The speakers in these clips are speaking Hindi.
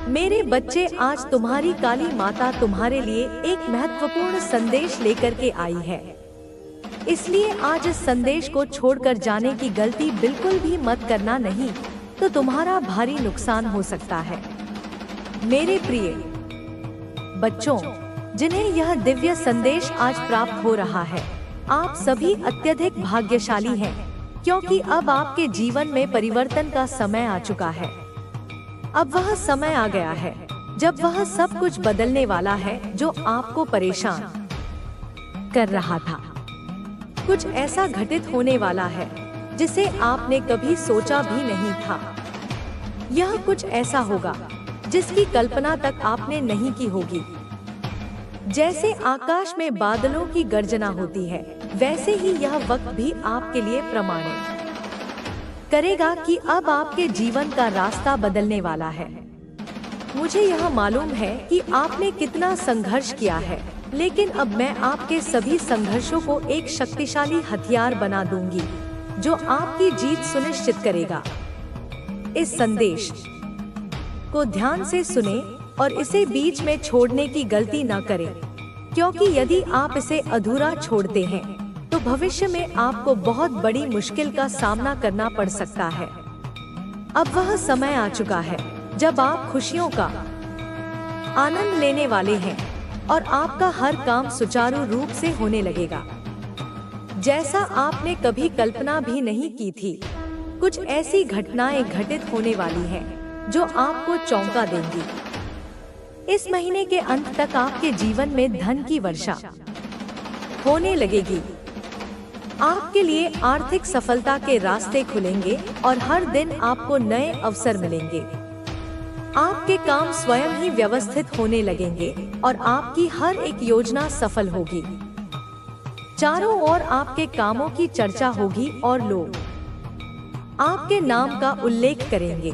मेरे बच्चे, आज तुम्हारी काली माता तुम्हारे लिए एक महत्वपूर्ण संदेश लेकर के आई है। इसलिए आज इस संदेश को छोड़कर जाने की गलती बिल्कुल भी मत करना, नहीं तो तुम्हारा भारी नुकसान हो सकता है। मेरे प्रिय बच्चों, जिन्हें यह दिव्य संदेश आज प्राप्त हो रहा है, आप सभी अत्यधिक भाग्यशाली हैं, क्योंकि अब आपके जीवन में परिवर्तन का समय आ चुका है। अब वह समय आ गया है जब वह सब कुछ बदलने वाला है जो आपको परेशान कर रहा था। कुछ ऐसा घटित होने वाला है जिसे आपने कभी सोचा भी नहीं था। यह कुछ ऐसा होगा जिसकी कल्पना तक आपने नहीं की होगी। जैसे आकाश में बादलों की गर्जना होती है, वैसे ही यह वक्त भी आपके लिए प्रमाणित करेगा कि अब आपके जीवन का रास्ता बदलने वाला है। मुझे यह मालूम है कि आपने कितना संघर्ष किया है, लेकिन अब मैं आपके सभी संघर्षों को एक शक्तिशाली हथियार बना दूंगी जो आपकी जीत सुनिश्चित करेगा। इस संदेश को ध्यान से सुने और इसे बीच में छोड़ने की गलती न करें, क्योंकि यदि आप इसे अधूरा छोड़ते हैं तो भविष्य में आपको बहुत बड़ी मुश्किल का सामना करना पड़ सकता है। अब वह समय आ चुका है जब आप खुशियों का आनंद लेने वाले हैं और आपका हर काम सुचारू रूप से होने लगेगा, जैसा आपने कभी कल्पना भी नहीं की थी। कुछ ऐसी घटनाएं घटित होने वाली हैं जो आपको चौंका देंगी। इस महीने के अंत तक आपके जीवन में धन की वर्षा होने लगेगी। आपके लिए आर्थिक सफलता के रास्ते खुलेंगे और हर दिन आपको नए अवसर मिलेंगे। आपके काम स्वयं ही व्यवस्थित होने लगेंगे और आपकी हर एक योजना सफल होगी। चारों ओर आपके कामों की चर्चा होगी और लोग आपके नाम का उल्लेख करेंगे।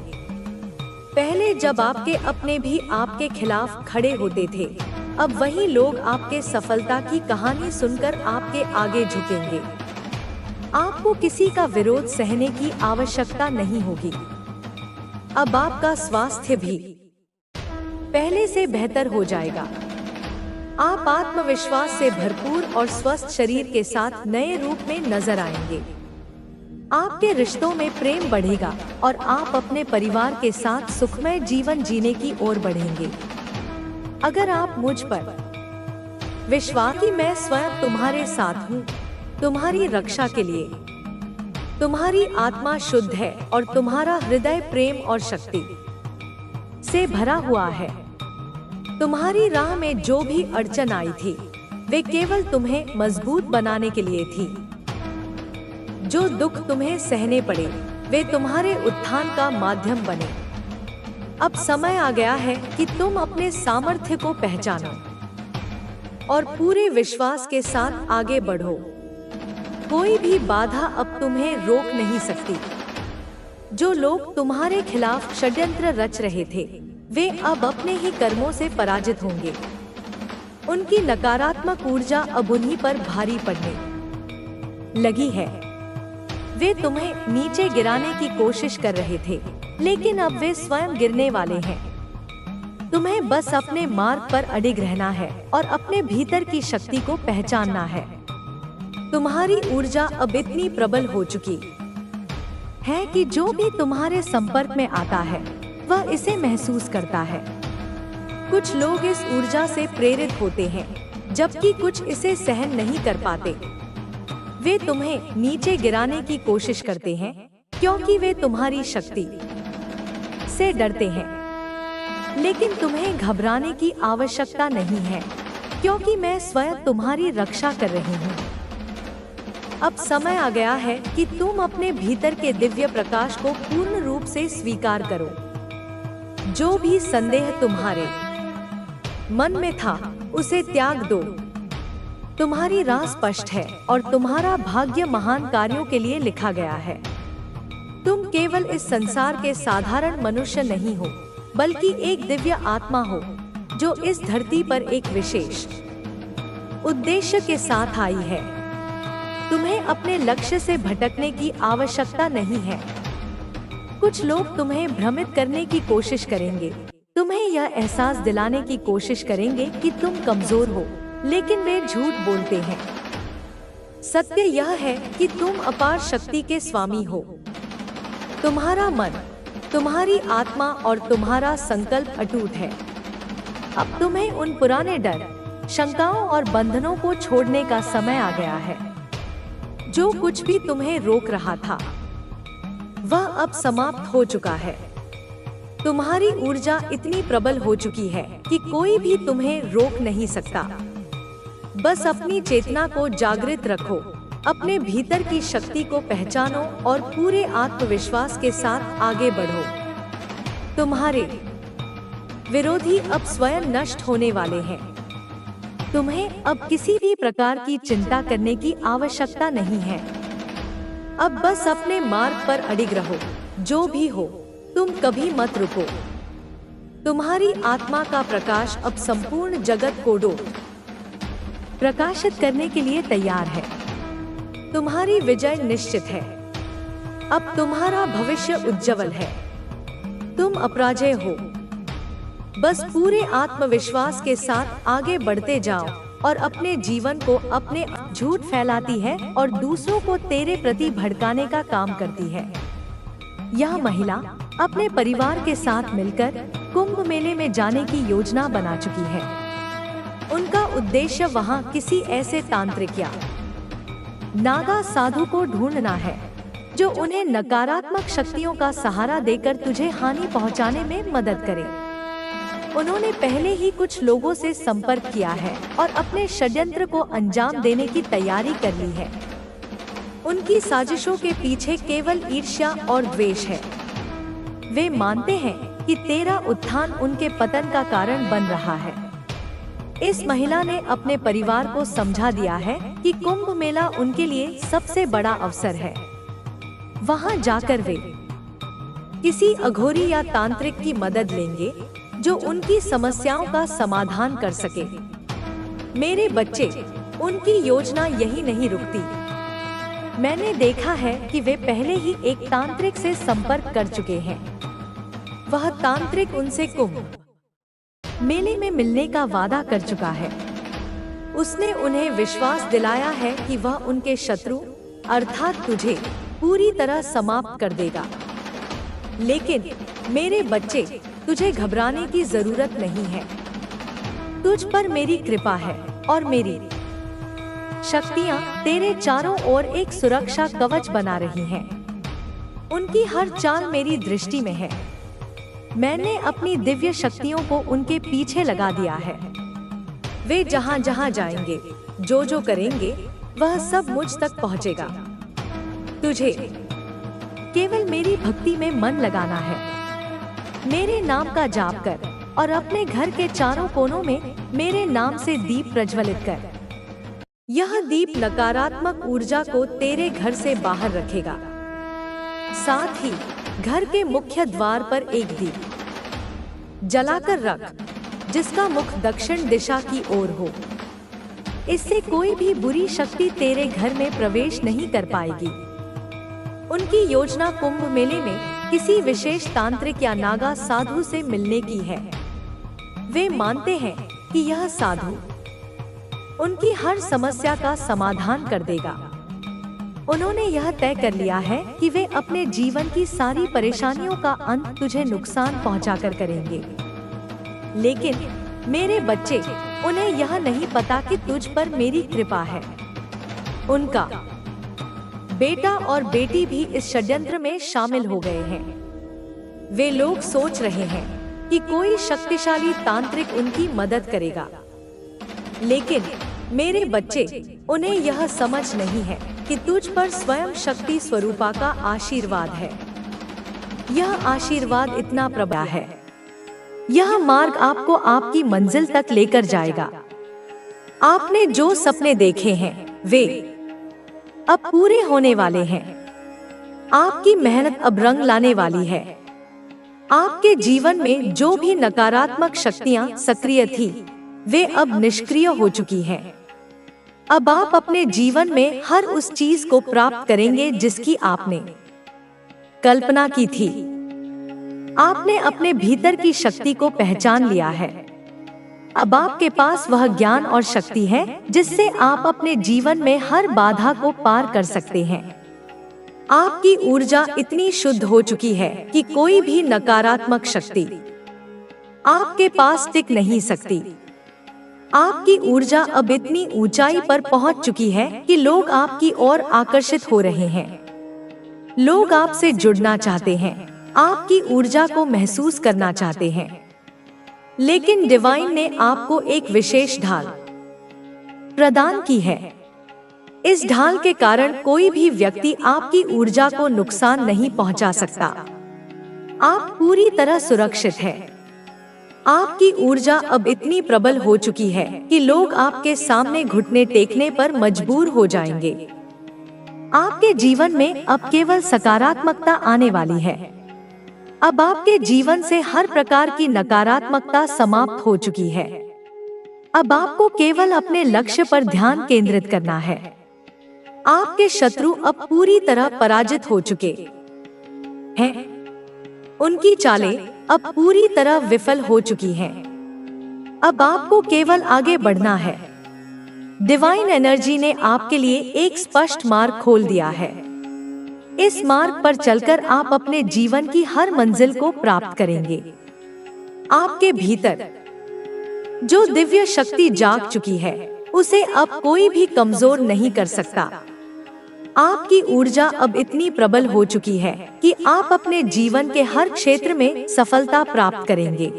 पहले जब आपके अपने भी आपके खिलाफ खड़े होते थे, अब वही लोग आपके सफलता की कहानी सुनकर आपके आगे झुकेंगे। आपको किसी का विरोध सहने की आवश्यकता नहीं होगी। अब आपका स्वास्थ्य भी पहले से बेहतर हो जाएगा। आप आत्मविश्वास से भरपूर और स्वस्थ शरीर के साथ नए रूप में नजर आएंगे। आपके रिश्तों में प्रेम बढ़ेगा और आप अपने परिवार के साथ सुखमय जीवन जीने की ओर बढ़ेंगे। अगर आप मुझ पर विश्वास कि मैं स्वयं तुम्हारे साथ हूँ, तुम्हारी रक्षा के लिए। तुम्हारी आत्मा शुद्ध है और तुम्हारा हृदय प्रेम और शक्ति से भरा हुआ है। तुम्हारी राह में जो भी अड़चन आई थी, वे केवल तुम्हें मजबूत बनाने के लिए थी। जो दुख तुम्हें सहने पड़े, वे तुम्हारे उत्थान का माध्यम बने। अब समय आ गया है कि तुम अपने सामर्थ्य को पहचानो और पूरे विश्वास के साथ आगे बढ़ो। कोई भी बाधा अब तुम्हें रोक नहीं सकती। जो लोग तुम्हारे खिलाफ षड्यंत्र रच रहे थे, वे अब अपने ही कर्मों से पराजित होंगे। उनकी नकारात्मक ऊर्जा अब उन्हीं पर भारी पड़ने लगी है। वे तुम्हें नीचे गिराने की कोशिश कर रहे थे, लेकिन अब वे स्वयं गिरने वाले हैं। तुम्हें बस अपने मार्ग पर अडिग रहना है और अपने भीतर की शक्ति को पहचानना है। तुम्हारी ऊर्जा अब इतनी प्रबल हो चुकी है कि जो भी तुम्हारे संपर्क में आता है, वह इसे महसूस करता है। कुछ लोग इस ऊर्जा से प्रेरित होते हैं, जबकि कुछ इसे सहन नहीं कर पाते। वे तुम्हें नीचे गिराने की कोशिश करते हैं, क्योंकि वे तुम्हारी शक्ति से डरते हैं। लेकिन तुम्हें घबराने की आवश्यकता नहीं है, क्योंकि मैं स्वयं तुम्हारी रक्षा कर रही हूँ। अब समय आ गया है कि तुम अपने भीतर के दिव्य प्रकाश को पूर्ण रूप से स्वीकार करो। जो भी संदेह तुम्हारे मन में था, उसे त्याग दो। तुम्हारी राह स्पष्ट है और तुम्हारा भाग्य महान कार्यों के लिए लिखा गया है। तुम केवल इस संसार के साधारण मनुष्य नहीं हो, बल्कि एक दिव्य आत्मा हो जो इस धरती पर एक विशेष उद्देश्य के साथ आई है। तुम्हें अपने लक्ष्य से भटकने की आवश्यकता नहीं है। कुछ लोग तुम्हें भ्रमित करने की कोशिश करेंगे, तुम्हें यह एहसास दिलाने की कोशिश करेंगे कि तुम कमजोर हो, लेकिन वे झूठ बोलते हैं। सत्य यह है कि तुम अपार शक्ति के स्वामी हो। तुम्हारा मन, तुम्हारी आत्मा और तुम्हारा संकल्प अटूट है। अब तुम्हें उन पुराने डर, शंकाओं और बंधनों को छोड़ने का समय आ गया है। जो कुछ भी तुम्हें रोक रहा था वह अब समाप्त हो चुका है। तुम्हारी ऊर्जा इतनी प्रबल हो चुकी है कि कोई भी तुम्हें रोक नहीं सकता। बस अपनी चेतना को जागृत रखो, अपने भीतर की शक्ति को पहचानो और पूरे आत्मविश्वास के साथ आगे बढ़ो। तुम्हारे विरोधी अब स्वयं नष्ट होने वाले हैं। तुम्हें अब किसी भी प्रकार की चिंता करने की आवश्यकता नहीं है। अब बस अपने मार्ग पर अडिग रहो। जो भी हो, तुम कभी मत रुको। तुम्हारी आत्मा का प्रकाश अब संपूर्ण जगत को प्रकाशित करने के लिए तैयार है। तुम्हारी विजय निश्चित है। अब तुम्हारा भविष्य उज्जवल है। तुम अपराजय हो। बस पूरे आत्मविश्वास के साथ आगे बढ़ते जाओ और अपने जीवन को अपने झूठ फैलाती है और दूसरों को तेरे प्रति भड़काने का काम करती है। यह महिला अपने परिवार के साथ मिलकर कुंभ मेले में जाने की योजना बना चुकी है। उनका उद्देश्य वहां किसी ऐसे तांत्रिक या नागा साधु को ढूंढना है जो उन्हें नकारात्मक शक्तियों का सहारा देकर तुझे हानि पहुंचाने में मदद करे। उन्होंने पहले ही कुछ लोगों से संपर्क किया है और अपने षड्यंत्र को अंजाम देने की तैयारी कर ली है। उनकी साजिशों के पीछे केवल ईर्ष्या और द्वेष है। वे मानते हैं कि तेरा उत्थान उनके पतन का कारण बन रहा है। इस महिला ने अपने परिवार को समझा दिया है कि कुंभ मेला उनके लिए सबसे बड़ा अवसर है। वहां जाकर वे किसी अघोरी या तांत्रिक की मदद लेंगे जो उनकी समस्याओं का समाधान कर सके। मेरे बच्चे, उनकी योजना यही नहीं रुकती। मैंने देखा है कि वे पहले ही एक तांत्रिक से संपर्क कर चुके हैं। वह तांत्रिक उनसे कुंभ मेले में मिलने का वादा कर चुका है। उसने उन्हें विश्वास दिलाया है कि वह उनके शत्रु अर्थात तुझे पूरी तरह समाप्त कर देगा। लेकिन मेरे बच्चे, तुझे घबराने की जरूरत नहीं है। तुझ पर मेरी कृपा है और मेरी शक्तियां तेरे चारों ओर एक सुरक्षा कवच बना रही हैं। उनकी हर चाल मेरी दृष्टि में है। मैंने अपनी दिव्य शक्तियों को उनके पीछे लगा दिया है। वे जहां जहां जाएंगे, जो जो करेंगे, वह सब मुझ तक पहुंचेगा। तुझे केवल मेरी भक्ति में मन लगाना है। मेरे नाम का जाप कर और अपने घर के चारों कोनों में मेरे नाम से दीप प्रज्वलित कर। यह दीप नकारात्मक ऊर्जा को तेरे घर से बाहर रखेगा। साथ ही घर के मुख्य द्वार पर एक दीप जलाकर रख, जिसका मुख दक्षिण दिशा की ओर हो। इससे कोई भी बुरी शक्ति तेरे घर में प्रवेश नहीं कर पाएगी। उनकी योजना कुंभ मेले में किसी विशेष तांत्रिक या नागा साधु से मिलने की है। वे मानते हैं कि यह साधु उनकी हर समस्या का समाधान कर देगा। उन्होंने यह तय कर लिया है कि वे अपने जीवन की सारी परेशानियों का अंत तुझे नुकसान पहुंचाकर करेंगे। लेकिन मेरे बच्चे, उन्हें यह नहीं पता कि तुझ पर मेरी कृपा है। उनका बेटा और बेटी भी इस षड्यंत्र में शामिल हो गए हैं। वे लोग सोच रहे हैं कि कोई शक्तिशाली तांत्रिक उनकी मदद करेगा। लेकिन मेरे बच्चे, उन्हें यह समझ नहीं है कि तुझ पर स्वयं शक्ति स्वरूपा का आशीर्वाद है। यह आशीर्वाद इतना प्रबल है। यह मार्ग आपको आपकी मंजिल तक लेकर जाएगा। आपने जो सपने देखे हैं, वे अब पूरे होने वाले हैं। आपकी मेहनत अब रंग लाने वाली है। आपके जीवन में जो भी नकारात्मक शक्तियां सक्रिय थी, वे अब निष्क्रिय हो चुकी हैं। अब आप अपने जीवन में हर उस चीज को प्राप्त करेंगे जिसकी आपने कल्पना की थी। आपने अपने भीतर की शक्ति को पहचान लिया है। अब आपके पास वह ज्ञान और शक्ति है जिससे आप अपने जीवन में हर बाधा को पार कर सकते हैं। आपकी ऊर्जा इतनी शुद्ध हो चुकी है कि कोई भी नकारात्मक शक्ति आपके पास टिक नहीं सकती। आपकी ऊर्जा अब इतनी ऊंचाई पर पहुंच चुकी है कि लोग आपकी ओर आकर्षित हो रहे हैं। लोग आपसे जुड़ना चाहते हैं, आपकी ऊर्जा को महसूस करना चाहते हैं। लेकिन डिवाइन ने आपको एक विशेष ढाल प्रदान की है। इस ढाल के कारण कोई भी व्यक्ति आपकी ऊर्जा को नुकसान नहीं पहुंचा सकता। आप पूरी तरह सुरक्षित हैं। आपकी ऊर्जा अब इतनी प्रबल हो चुकी है कि लोग आपके सामने घुटने टेकने पर मजबूर हो जाएंगे। आपके जीवन में अब केवल सकारात्मकता आने वाली है। अब आपके जीवन से हर प्रकार की नकारात्मकता समाप्त हो चुकी है। अब आपको केवल अपने लक्ष्य पर ध्यान केंद्रित करना है। आपके शत्रु अब पूरी तरह पराजित हो चुके हैं। उनकी चालें अब पूरी तरह विफल हो चुकी हैं। अब आपको केवल आगे बढ़ना है। डिवाइन एनर्जी ने आपके लिए एक स्पष्ट मार्ग खोल दिया है। इस मार्ग पर चलकर आप अपने जीवन की हर मंजिल को प्राप्त करेंगे। आपके भीतर जो दिव्य शक्ति जाग चुकी है, उसे अब कोई भी कमजोर नहीं कर सकता। आपकी ऊर्जा अब इतनी प्रबल हो चुकी है कि आप अपने जीवन के हर क्षेत्र में सफलता प्राप्त करेंगे।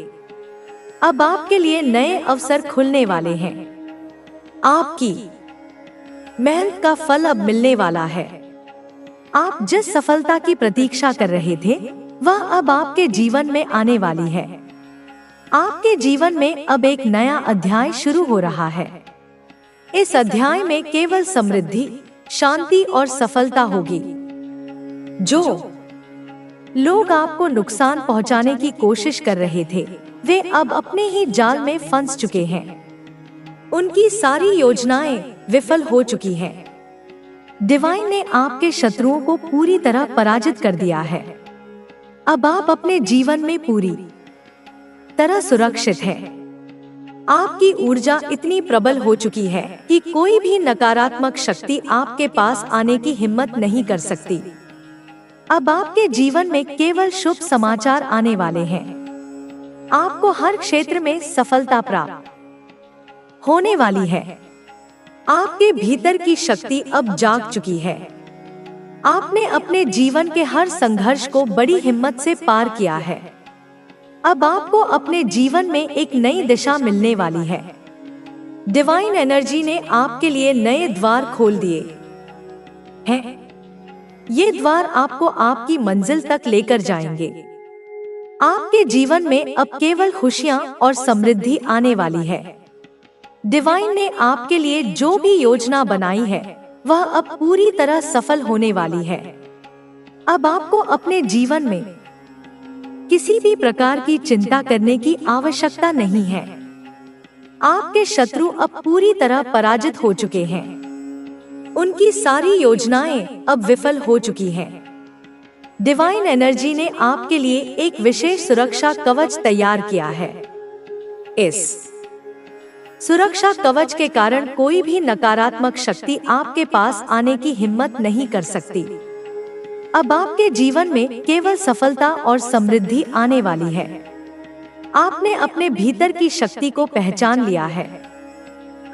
अब आपके लिए नए अवसर खुलने वाले हैं। आपकी मेहनत का फल अब मिलने वाला है। आप जिस सफलता की प्रतीक्षा कर रहे थे, वह अब आपके जीवन में आने वाली है। आपके जीवन में अब एक नया अध्याय शुरू हो रहा है। इस अध्याय में केवल समृद्धि, शांति और सफलता होगी। जो लोग आपको नुकसान पहुंचाने की कोशिश कर रहे थे, वे अब अपने ही जाल में फंस चुके हैं। उनकी सारी योजनाएं विफल हो चुकी हैं। डिवाइन ने आपके शत्रुओं को पूरी तरह पराजित कर दिया है। अब आप अपने जीवन में पूरी तरह सुरक्षित हैं। आपकी ऊर्जा इतनी प्रबल हो चुकी है कि कोई भी नकारात्मक शक्ति आपके पास आने की हिम्मत नहीं कर सकती। अब आपके जीवन में केवल शुभ समाचार आने वाले हैं। आपको हर क्षेत्र में सफलता प्राप्त होने वाली है। आपके भीतर की शक्ति अब जाग चुकी है। आपने अपने जीवन के हर संघर्ष को बड़ी हिम्मत से पार किया है। अब आपको अपने जीवन में एक नई दिशा मिलने वाली है। डिवाइन एनर्जी ने आपके लिए नए द्वार खोल दिए हैं। ये द्वार आपको आपकी मंजिल तक लेकर जाएंगे। आपके जीवन में अब केवल खुशियां और समृद्धि आने वाली है। डिवाइन ने आपके लिए जो भी योजना बनाई है, वह अब पूरी तरह सफल होने वाली है। अब आपको अपने जीवन में किसी भी प्रकार की चिंता करने की आवश्यकता नहीं है। आपके शत्रु अब पूरी तरह पराजित हो चुके हैं। उनकी सारी योजनाएं अब विफल हो चुकी हैं। डिवाइन एनर्जी ने आपके लिए एक विशेष सुरक्षा कवच तैयार किया है। इस सुरक्षा कवच के कारण कोई भी नकारात्मक शक्ति आपके पास आने की हिम्मत नहीं कर सकती। अब आपके जीवन में केवल सफलता और समृद्धि आने वाली है। आपने अपने भीतर की शक्ति को पहचान लिया है।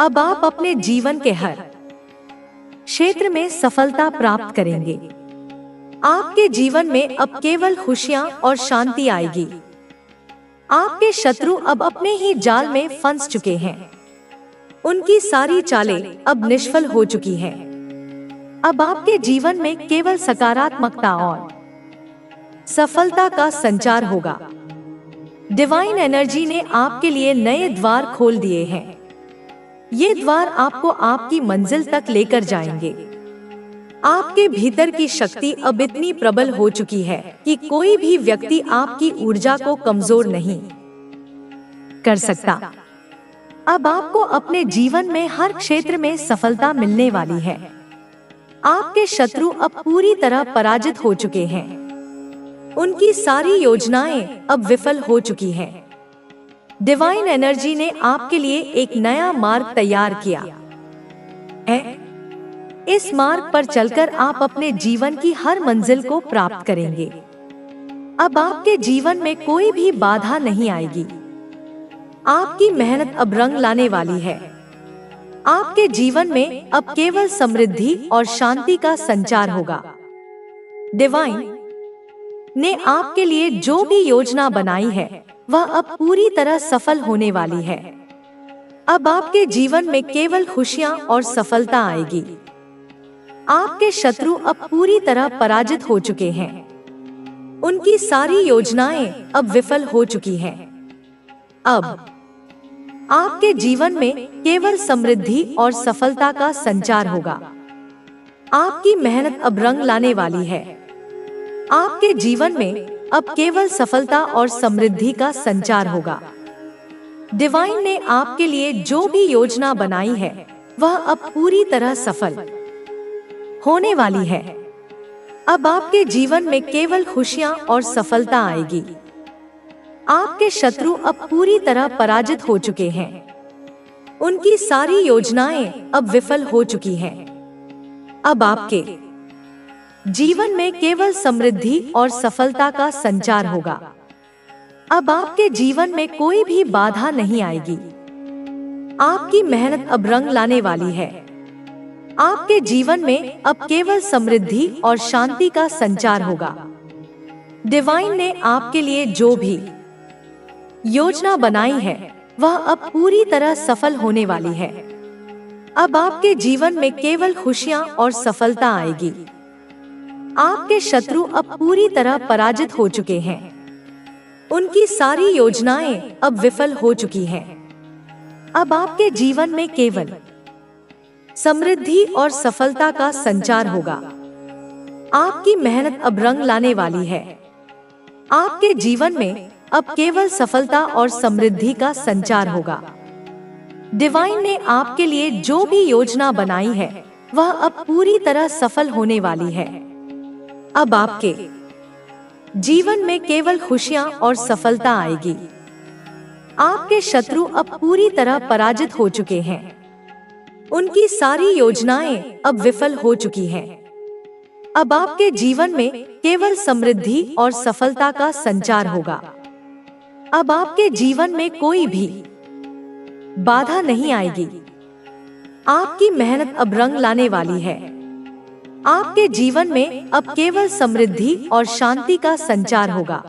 अब आप अपने जीवन के हर क्षेत्र में सफलता प्राप्त करेंगे। आपके जीवन में अब केवल खुशियां और शांति आएगी। आपके शत्रु अब अपने ही जाल में फंस चुके हैं। उनकी सारी चालें अब निष्फल हो चुकी हैं। अब आपके जीवन में केवल सकारात्मकता और सफलता का संचार होगा। डिवाइन एनर्जी ने आपके लिए नए द्वार खोल दिए हैं। ये द्वार आपको आपकी मंजिल तक लेकर जाएंगे। आपके भीतर की शक्ति अब इतनी प्रबल हो चुकी है कि कोई भी व्यक्ति आपकी ऊर्जा को कमजोर नहीं कर सकता। अब आपको अपने जीवन में हर क्षेत्र में सफलता मिलने वाली है। आपके शत्रु अब पूरी तरह पराजित हो चुके हैं। उनकी सारी योजनाएं अब विफल हो चुकी हैं। डिवाइन एनर्जी ने आपके लिए एक नया मार्ग तैयार किया है। इस मार्ग पर चलकर आप अपने जीवन की हर मंजिल को प्राप्त करेंगे। अब आपके जीवन में कोई भी बाधा नहीं आएगी। आपकी मेहनत अब रंग लाने वाली है। आपके जीवन में अब केवल समृद्धि और शांति का संचार होगा। डिवाइन ने आपके लिए जो भी योजना बनाई है वह अब पूरी तरह सफल होने वाली है। अब आपके जीवन में केवल खुशियां और सफलता आएगी। आपके शत्रु अब पूरी तरह पराजित हो चुके हैं। उनकी सारी योजनाएं अब विफल हो चुकी हैं। अब आपके जीवन में केवल समृद्धि और सफलता का संचार होगा। आपकी मेहनत अब रंग लाने वाली है। आपके जीवन में अब केवल सफलता और समृद्धि का संचार होगा। डिवाइन ने आपके लिए जो भी योजना बनाई है वह अब पूरी तरह सफल होने वाली है। अब आपके जीवन में केवल खुशियां और सफलता आएगी। आपके शत्रु अब पूरी तरह पराजित हो चुके हैं। उनकी सारी योजनाएं अब विफल हो चुकी हैं। अब आपके जीवन में केवल समृद्धि और सफलता का संचार होगा। अब आपके जीवन में कोई भी बाधा नहीं आएगी। आपकी मेहनत अब रंग लाने वाली है। आपके जीवन में अब केवल समृद्धि और शांति का संचार होगा। डिवाइन ने आपके लिए जो भी योजना बनाई है वह अब पूरी तरह सफल होने वाली है। अब आपके जीवन में केवल खुशियां और सफलता आएगी। आपके शत्रु अब पूरी तरह पराजित हो चुके हैं। उनकी सारी योजनाएं अब विफल हो चुकी हैं। अब आपके जीवन में केवल समृद्धि और सफलता का संचार होगा। आपकी मेहनत अब रंग लाने वाली है। आपके जीवन में अब केवल सफलता और समृद्धि का संचार होगा। डिवाइन ने आपके लिए जो भी योजना बनाई है वह अब पूरी तरह सफल होने वाली है। अब आपके जीवन में केवल खुशियां और सफलता आएगी। आपके शत्रु अब पूरी तरह पराजित हो चुके हैं। उनकी सारी योजनाएं अब विफल हो चुकी हैं। अब आपके जीवन में केवल समृद्धि और सफलता का संचार होगा। अब आपके जीवन में कोई भी बाधा नहीं आएगी। आपकी मेहनत अब रंग लाने वाली है। आपके जीवन में अब केवल समृद्धि और शांति का संचार होगा।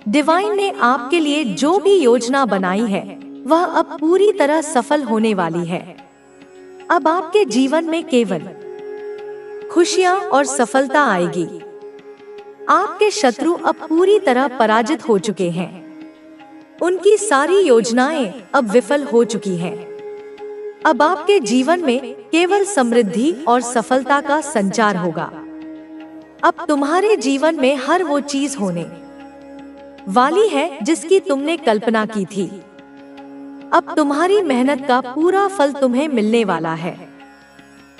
डिवाइन ने आपके लिए जो भी योजना बनाई है वह अब पूरी तरह सफल होने वाली है। अब आपके जीवन में केवल खुशियां और सफलता आएगी। आपके शत्रु अब पूरी तरह पराजित हो चुके हैं। उनकी सारी योजनाएं अब विफल हो चुकी हैं। अब आपके जीवन में केवल समृद्धि और सफलता का संचार होगा। अब तुम्हारे जीवन में हर वो चीज होने वाली है जिसकी तुमने कल्पना की थी। अब तुम्हारी मेहनत का पूरा फल तुम्हें मिलने वाला है।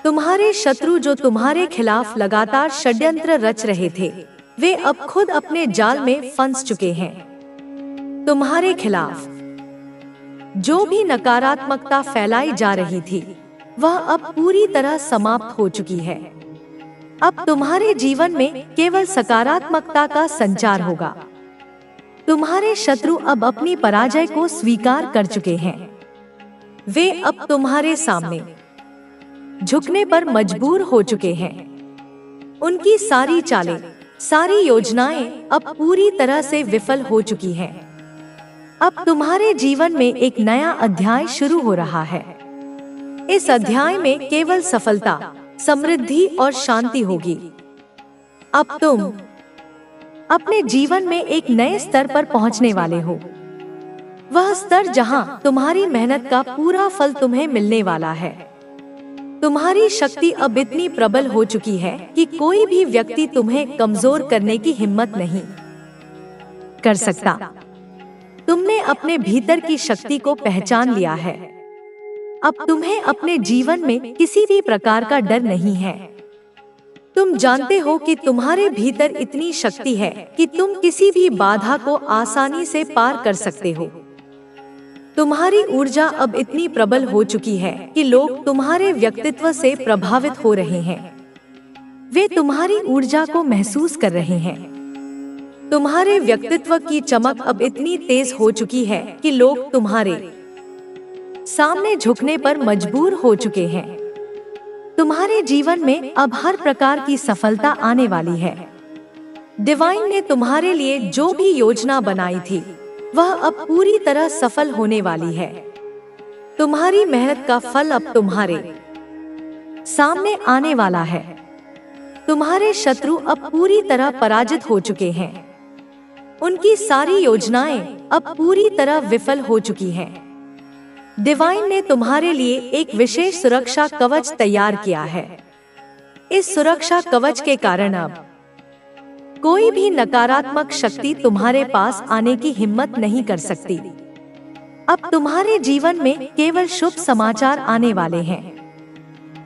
तुम्हारे शत्रु जो तुम्हारे खिलाफ लगातार षड्यंत्र रच रहे थे वे अब खुद अपने जाल में फंस चुके हैं। तुम्हारे खिलाफ जो भी नकारात्मकता फैलाई जा रही थी वह अब पूरी तरह समाप्त हो चुकी है। अब तुम्हारे जीवन में केवल सकारात्मकता का संचार होगा। तुम्हारे शत्रु अब अपनी पराजय को स्वीकार कर चुके हैं। वे अब तुम्हारे सामने झुकने पर मजबूर हो चुके हैं। उनकी सारी चालें, सारी योजनाएं अब पूरी तरह से विफल हो चुकी हैं। अब तुम्हारे जीवन में एक नया अध्याय शुरू हो रहा है। इस अध्याय में केवल सफलता, समृद्धि और शांति होगी। अब तुम अपने जीवन में एक नए स्तर पर पहुंचने वाले हो। वह स्तर जहां तुम्हारी मेहनत का पूरा फल तुम्हें मिलने वाला है। तुम्हारी शक्ति अब इतनी प्रबल हो चुकी है कि कोई भी व्यक्ति तुम्हें कमजोर करने की हिम्मत नहीं कर सकता। तुमने अपने भीतर की शक्ति को पहचान लिया है। अब तुम्हें अपने जीवन में किसी भी प्रकार का डर नहीं है। तुम जानते हो कि तुम्हारे भीतर इतनी शक्ति है कि तुम किसी भी बाधा को आसानी से पार कर सकते हो। तुम्हारी ऊर्जा अब इतनी प्रबल हो चुकी है कि लोग तुम्हारे व्यक्तित्व से प्रभावित हो रहे हैं। वे तुम्हारी ऊर्जा को महसूस कर रहे हैं। तुम्हारे व्यक्तित्व की चमक अब इतनी तेज हो चुकी है कि लोग तुम्हारे सामने झुकने पर मजबूर हो चुके हैं। तुम्हारे जीवन में अब हर प्रकार की सफलता आने वाली है। डिवाइन ने तुम्हारे लिए जो भी योजना बनाई थी वह अब पूरी तरह सफल होने वाली है। तुम्हारी मेहनत का फल अब तुम्हारे सामने आने वाला है। तुम्हारे शत्रु अब पूरी तरह पराजित हो चुके हैं। उनकी सारी योजनाएं अब पूरी तरह विफल हो चुकी हैं। डिवाइन ने तुम्हारे लिए एक विशेष सुरक्षा कवच तैयार किया है। इस सुरक्षा कवच के कारण अब कोई भी नकारात्मक शक्ति तुम्हारे पास आने की हिम्मत नहीं कर सकती। अब तुम्हारे जीवन में केवल शुभ समाचार आने वाले हैं।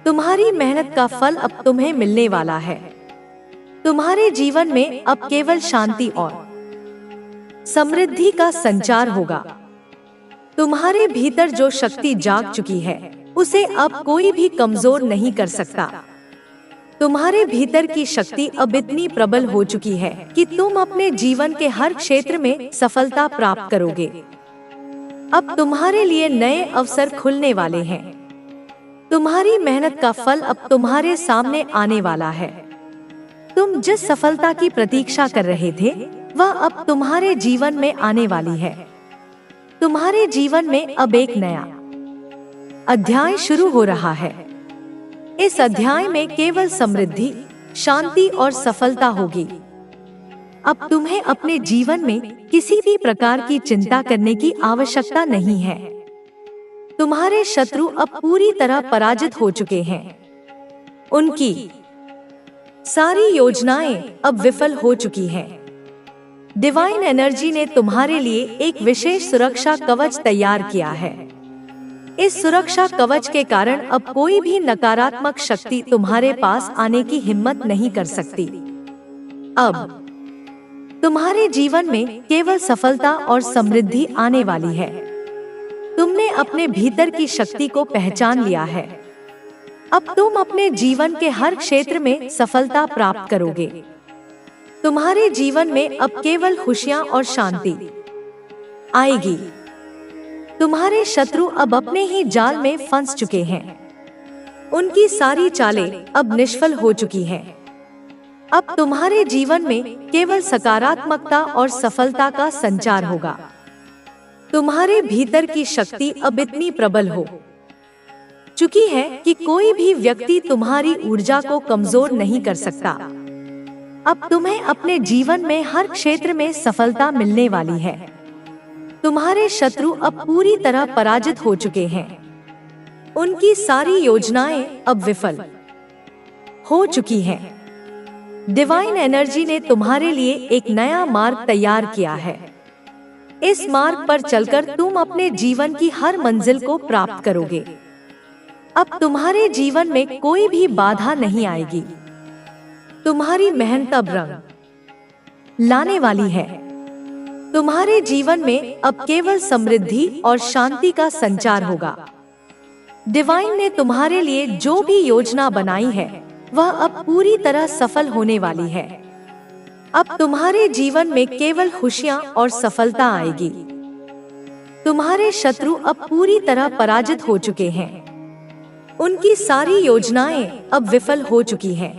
तुम्हारी मेहनत का फल अब तुम्हें मिलने वाला है। तुम्हारे जीवन में अब केवल शांति और समृद्धि का संचार होगा। तुम्हारे भीतर जो शक्ति जाग चुकी है उसे अब कोई भी कमजोर नहीं कर सकता। तुम्हारे भीतर की शक्ति अब इतनी प्रबल हो चुकी है कि तुम अपने जीवन के हर क्षेत्र में सफलता प्राप्त करोगे। अब तुम्हारे लिए नए अवसर खुलने वाले हैं। तुम्हारी मेहनत का फल अब तुम्हारे सामने आने वाला है। तुम जिस सफलता की प्रतीक्षा कर रहे थे वह अब तुम्हारे जीवन में आने वाली है। तुम्हारे जीवन में अब एक नया अध्याय शुरू हो रहा है। इस अध्याय में केवल समृद्धि, शांति और सफलता होगी। अब तुम्हें अपने जीवन में किसी भी प्रकार की चिंता करने की आवश्यकता नहीं है। तुम्हारे शत्रु अब पूरी तरह पराजित हो चुके हैं। उनकी सारी योजनाएं अब विफल हो चुकी हैं। डिवाइन एनर्जी ने तुम्हारे लिए एक विशेष सुरक्षा कवच तैयार किया है। इस सुरक्षा कवच के कारण अब कोई भी नकारात्मक शक्ति तुम्हारे पास आने की हिम्मत नहीं कर सकती। अब तुम्हारे जीवन में केवल सफलता और समृद्धि आने वाली है। तुमने अपने भीतर की शक्ति को पहचान लिया है। अब तुम अपने जीवन के हर क्षेत्र में सफलता प्राप्त करोगे। तुम्हारे जीवन में अब केवल खुशियां और शांति आएगी। तुम्हारे शत्रु अब अपने ही जाल में फंस चुके हैं। उनकी सारी चालें अब निष्फल हो चुकी हैं। अब तुम्हारे जीवन में केवल सकारात्मकता और सफलता का संचार होगा। तुम्हारे भीतर की शक्ति अब इतनी प्रबल हो चुकी है कि कोई भी व्यक्ति तुम्हारी ऊर्जा को कमजोर नहीं कर सकता। अब तुम्हें अपने जीवन में हर क्षेत्र में सफलता मिलने वाली है। तुम्हारे शत्रु अब पूरी तरह पराजित हो चुके हैं। उनकी सारी योजनाएं अब विफल हो चुकी हैं। डिवाइन एनर्जी ने तुम्हारे लिए एक नया मार्ग तैयार किया है। इस मार्ग पर चलकर तुम अपने जीवन की हर मंजिल को प्राप्त करोगे। अब तुम्हारे जीवन में कोई भी बाधा नहीं आएगी। तुम्हारी मेहनत अब रंग लाने वाली है। तुम्हारे जीवन में अब केवल समृद्धि और शांति का संचार होगा। डिवाइन ने तुम्हारे लिए जो भी योजना बनाई है वह अब पूरी तरह सफल होने वाली है। अब तुम्हारे जीवन में केवल खुशियां और सफलता आएगी। तुम्हारे शत्रु अब पूरी तरह पराजित हो चुके हैं। उनकी सारी योजनाएं अब विफल हो चुकी हैं।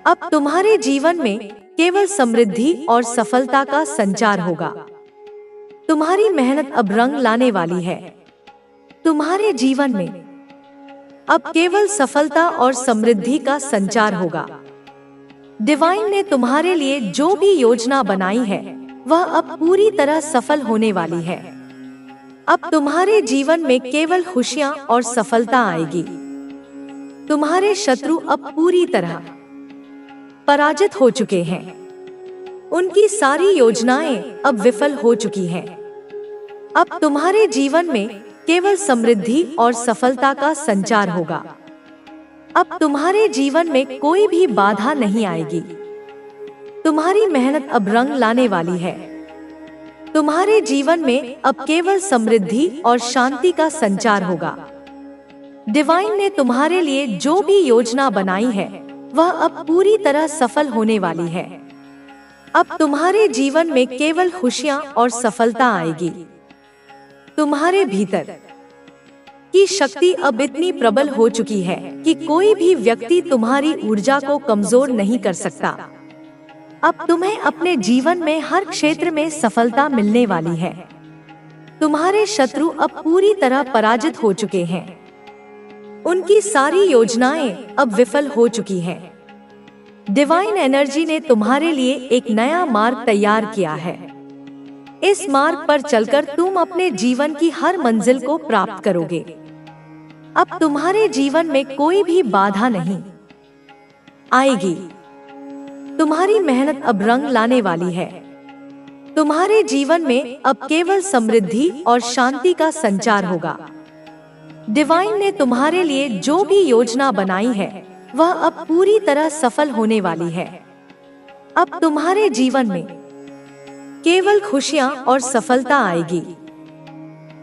अब तुम्हारे जीवन में केवल समृद्धि और सफलता का संचार होगा। तुम्हारी मेहनत अब रंग लाने वाली है। तुम्हारे जीवन में अब केवल सफलता और समृद्धि का संचार होगा। डिवाइन ने तुम्हारे लिए जो भी योजना बनाई है वह अब पूरी तरह सफल होने वाली है। अब तुम्हारे जीवन में केवल खुशियां और सफलता आएगी। तुम्हारे शत्रु अब पूरी तरह पराजित हो चुके हैं। उनकी सारी योजनाएं अब विफल हो चुकी हैं। अब तुम्हारे जीवन में केवल समृद्धि और सफलता का संचार होगा। अब तुम्हारे जीवन में कोई भी बाधा नहीं आएगी। तुम्हारी मेहनत अब रंग लाने वाली है। तुम्हारे जीवन में अब केवल समृद्धि और शांति का संचार होगा। डिवाइन ने तुम्हारे लिए जो भी योजना बनाई है वह अब पूरी तरह सफल होने वाली है। अब तुम्हारे जीवन में केवल खुशियां और सफलता आएगी। तुम्हारे भीतर की शक्ति अब इतनी प्रबल हो चुकी है कि कोई भी व्यक्ति तुम्हारी ऊर्जा को कमजोर नहीं कर सकता। अब तुम्हें अपने जीवन में हर क्षेत्र में सफलता मिलने वाली है। तुम्हारे शत्रु अब पूरी तरह पराजित हो चुके हैं। उनकी सारी योजनाएं अब विफल हो चुकी हैं। डिवाइन एनर्जी ने तुम्हारे लिए एक नया मार्ग तैयार किया है। इस मार्ग पर चलकर तुम अपने जीवन की हर मंजिल को प्राप्त करोगे। अब तुम्हारे जीवन में कोई भी बाधा नहीं आएगी। तुम्हारी मेहनत अब रंग लाने वाली है। तुम्हारे जीवन में अब केवल समृद्धि और शांति का संचार होगा। डिवाइन ने तुम्हारे लिए जो भी योजना बनाई है वह अब पूरी तरह सफल होने वाली है। अब तुम्हारे जीवन में केवल खुशियां और सफलता आएगी।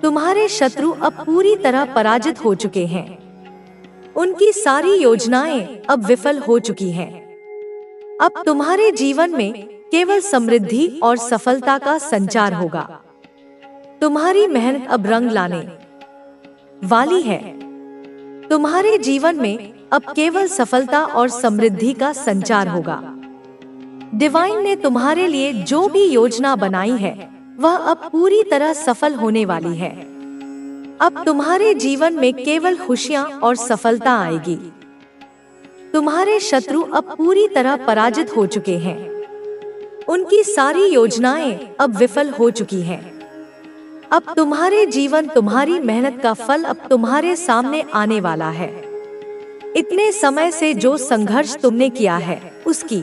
तुम्हारे शत्रु अब पूरी तरह पराजित हो चुके हैं। उनकी सारी योजनाएं अब विफल हो चुकी हैं। अब तुम्हारे जीवन में केवल समृद्धि और सफलता का संचार होगा। तुम्हारी मेहनत अब रंग लाने वाली है। तुम्हारे जीवन में अब केवल सफलता और समृद्धि का संचार होगा। डिवाइन ने तुम्हारे लिए जो भी योजना बनाई है वह अब पूरी तरह सफल होने वाली है। अब तुम्हारे जीवन में केवल खुशियां और सफलता आएगी। तुम्हारे शत्रु अब पूरी तरह पराजित हो चुके हैं। उनकी सारी योजनाएं अब विफल हो चुकी हैं। अब तुम्हारे जीवन, तुम्हारी मेहनत का फल अब तुम्हारे सामने आने वाला है। इतने समय से जो संघर्ष तुमने किया है उसकी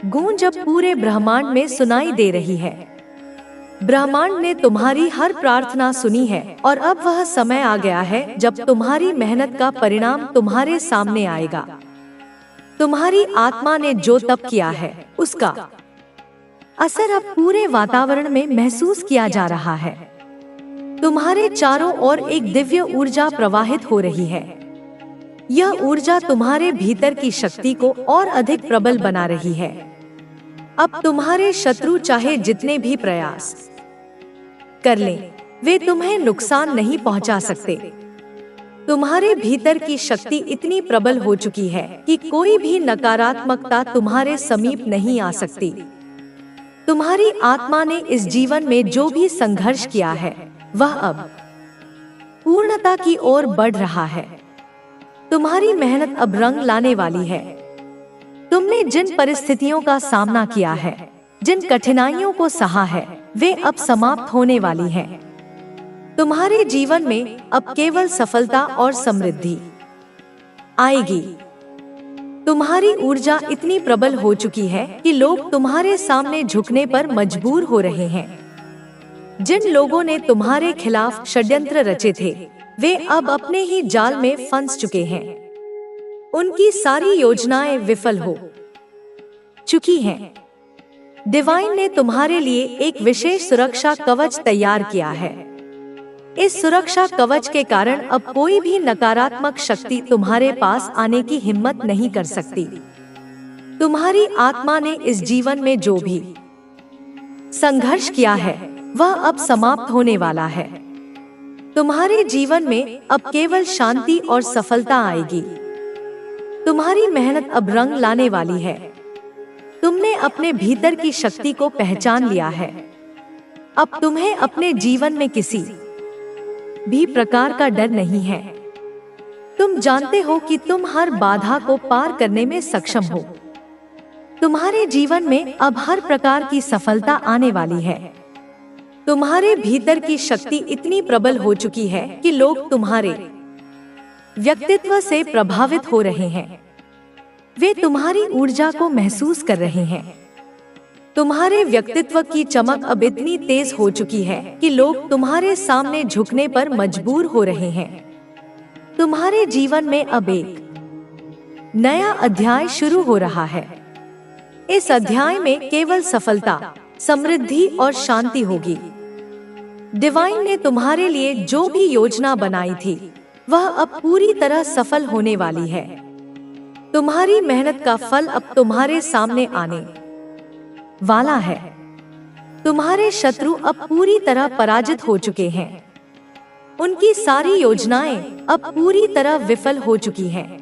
गूंज अब पूरे ब्रह्मांड में सुनाई दे रही है। ब्रह्मांड ने तुम्हारी हर प्रार्थना सुनी है और अब वह समय आ गया है जब तुम्हारी मेहनत का परिणाम तुम्हारे सामने आएगा। तुम्हारी आत्मा ने जो तप किया है उसका असर अब पूरे वातावरण में महसूस किया जा रहा है। तुम्हारे चारों ओर एक दिव्य ऊर्जा प्रवाहित हो रही है। यह ऊर्जा तुम्हारे भीतर की शक्ति को और अधिक प्रबल बना रही है। अब तुम्हारे शत्रु चाहे जितने भी प्रयास कर लें, वे तुम्हें नुकसान नहीं पहुंचा सकते। तुम्हारे भीतर की शक्ति इतनी प्रबल हो चुकी है कि कोई भी नकारात्मकता तुम्हारे समीप नहीं आ सकती। तुम्हारी आत्मा ने इस जीवन में जो भी संघर्ष किया है वह अब पूर्णता की ओर बढ़ रहा है। तुम्हारी मेहनत अब रंग लाने वाली है। तुमने जिन परिस्थितियों का सामना किया है, जिन कठिनाइयों को सहा है, वे अब समाप्त होने वाली हैं। तुम्हारे जीवन में अब केवल सफलता और समृद्धि आएगी। तुम्हारी ऊर्जा इतनी प्रबल हो चुकी है कि लोग तुम्हारे सामने झुकने पर मजबूर हो रहे हैं। जिन लोगों ने तुम्हारे खिलाफ षड्यंत्र रचे थे, वे अब अपने ही जाल में फंस चुके हैं। उनकी सारी योजनाएं विफल हो चुकी हैं। डिवाइन ने तुम्हारे लिए एक विशेष सुरक्षा कवच तैयार किया है। इस सुरक्षा कवच के कारण अब कोई भी नकारात्मक शक्ति तुम्हारे पास आने की हिम्मत नहीं कर सकती। तुम्हारी आत्मा ने इस जीवन में जो भी संघर्ष किया है वह अब समाप्त होने वाला है। तुम्हारे जीवन में अब केवल शांति और सफलता आएगी। तुम्हारी मेहनत अब रंग लाने वाली है। तुमने अपने भीतर की शक्ति को पहचान लिया है। अब तुम्हें अपने जीवन में किसी भी प्रकार का डर नहीं है। तुम जानते हो कि तुम हर बाधा को पार करने में सक्षम हो। तुम्हारे जीवन में अब हर प्रकार की सफलता आने वाली है। तुम्हारे भीतर की शक्ति इतनी प्रबल हो चुकी है कि लोग तुम्हारे व्यक्तित्व से प्रभावित हो रहे हैं। वे तुम्हारी ऊर्जा को महसूस कर रहे हैं। तुम्हारे व्यक्तित्व की चमक अब इतनी तेज हो चुकी है कि लोग तुम्हारे सामने झुकने पर मजबूर हो रहे हैं। तुम्हारे जीवन में अब एक नया अध्याय शुरू हो रहा है। इस अध्याय में केवल सफलता, समृद्धि और शांति होगी। डिवाइन ने तुम्हारे लिए जो भी योजना बनाई थी वह अब पूरी तरह सफल होने वाली है। तुम्हारी मेहनत का फल अब तुम्हारे सामने आने वाला है। तुम्हारे शत्रु अब पूरी तरह पराजित हो चुके हैं। उनकी सारी योजनाएं अब पूरी तरह विफल हो चुकी हैं।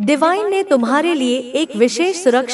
डिवाइन ने तुम्हारे लिए एक विशेष सुरक्षा